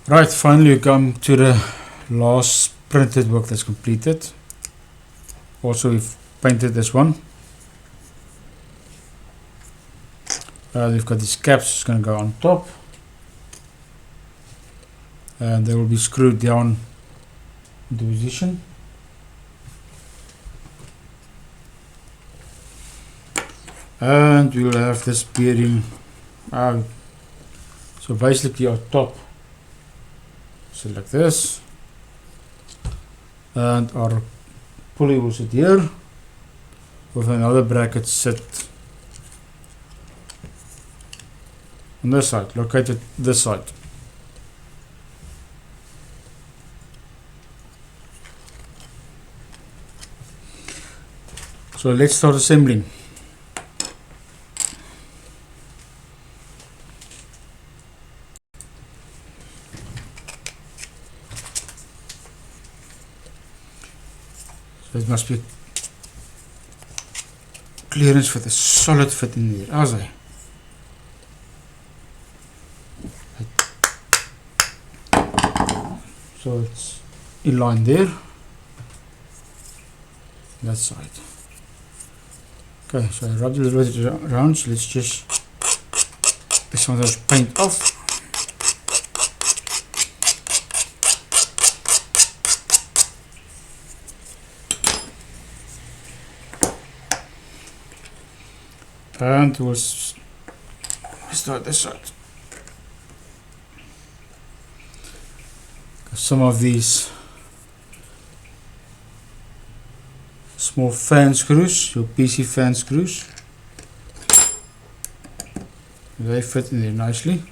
Right, finally we come to the last printed work that's completed. Also we've painted this one. We've got these caps, it's going to go on top. And they will be screwed down into position. And we'll have this bearing. So basically our top, select this, and our pulley will sit here with another bracket sit on this side, located this side. So let's start assembling. So it must be clearance for the solid fit in there, as I. So it's in line there, that side. Okay, so I rubbed a little bit around, so let's just get some of those paint off. And we'll start this side. Some of these small fan screws, your PC fan screws, they fit in there nicely.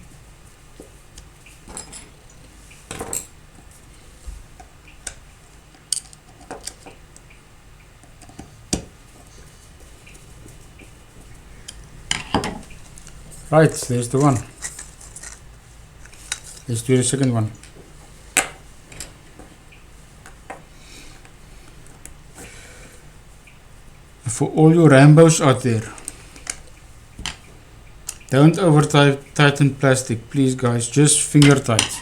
Right, there's the one. Let's do the second one. For all your Rambos out there, don't over tighten plastic, please guys, just finger tight.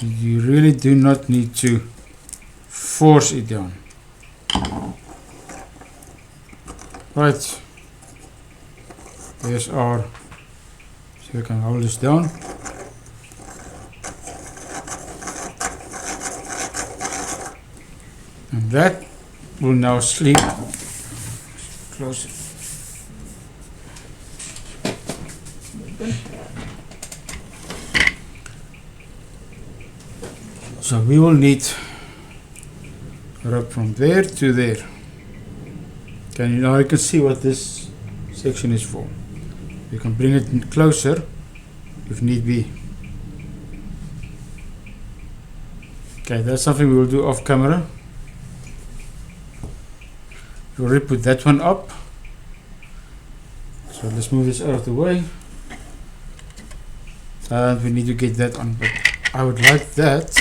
You really do not need to force it down. Right, there's our, so we can hold this down. And that will now sleep. Close it. So we will need rope from there to there. Okay, now you can see what this section is for. You can bring it in closer if need be. Okay, that's something we will do off camera. We already put that one up, so let's move this out of the way, and we need to get that on, but I would like that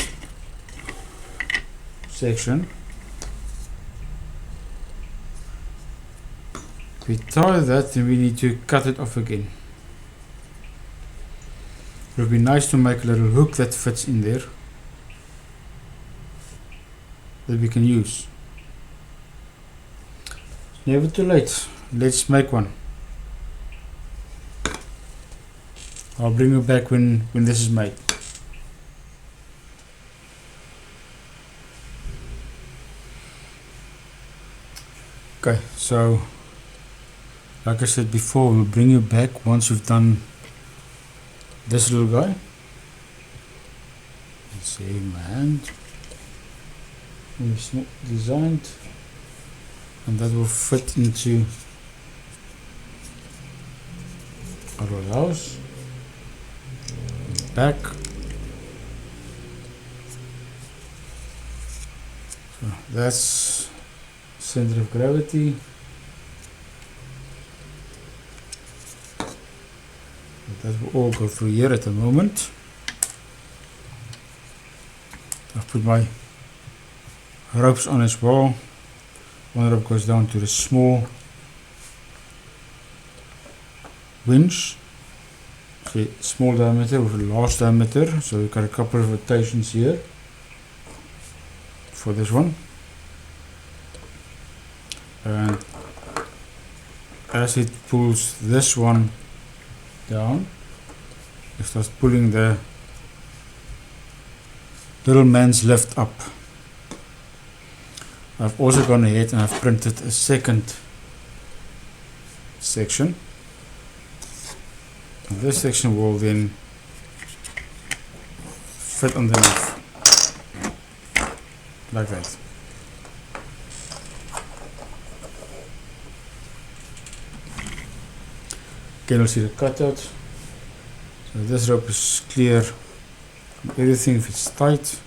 section. If we tie that, then we need to cut it off again. It would be nice to make a little hook that fits in there that we can use. Never too late. Let's make one. I'll bring you back when this is made. Okay, so like I said before, we'll bring you back once we've done this little guy. Let's see my hand. We've designed. And that will fit into our house. Back. So that's center of gravity. That will all go through here at the moment. I've put my ropes on as well. One rope goes down to the small winch. So actually small diameter with a large diameter, so we've got a couple of rotations here for this one. And as it pulls this one down, it starts pulling the little man's lift up. I've also gone ahead and I've printed a second section. And this section will then fit underneath like that. Again, you'll see the cutout. So this rope is clear from everything if it's tight.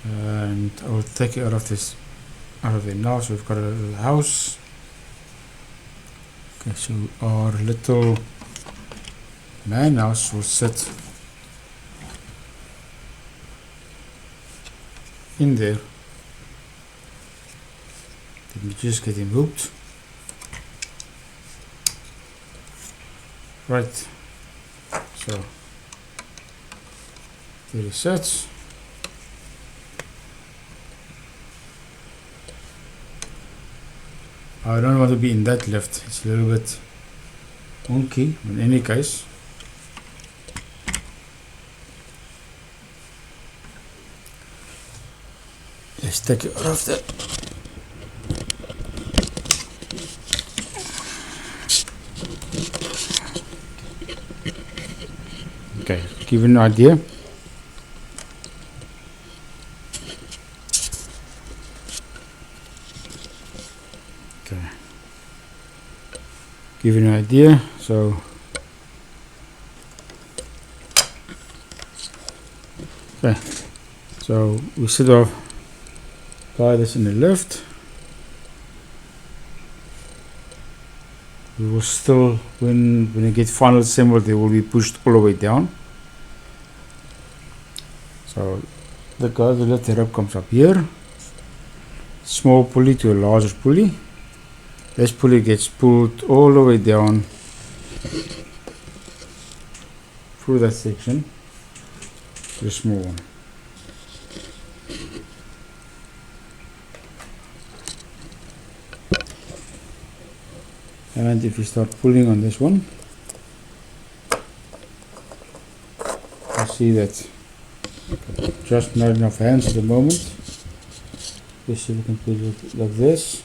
And I will take it out of there now. So we've got a little house. Okay, so our little man house will sit in there. Let me just get him hooked. Right, so there he sits. I don't want to be in that lift, it's a little bit wonky in any case. Let's take it out of that. Okay, give you an idea. Okay, give you an idea. So okay, so we sort of apply this in the lift. We will still, when you get final assembled, they will be pushed all the way down. So the lift rope comes up here, small pulley to a larger pulley. This pulley gets pulled all the way down through that section to the small one. And if you start pulling on this one, you see that just not enough hands at the moment. Just so we can put it like this.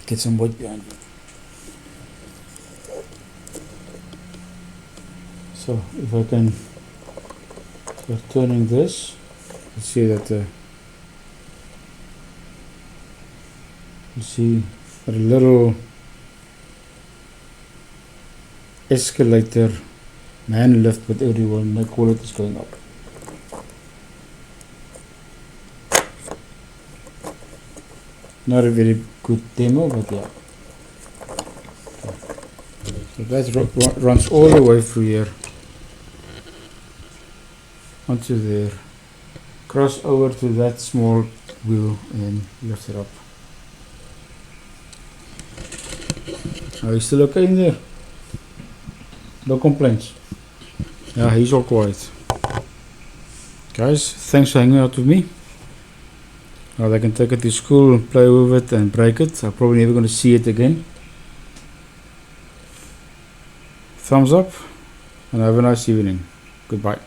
Get some weight behind it. So if I can start turning this, you see that you see a little escalator man lift, but everyone may call it, is going up. Not a very good demo, but yeah. Okay. So that runs all the way through here onto there, cross over to that small wheel and lift it up. Are you still okay in there? No complaints? Yeah, he's all quiet. Guys, thanks for hanging out with me. Now they can take it to school and play with it and break it. I'm probably never going to see it again. Thumbs up and have a nice evening. Goodbye.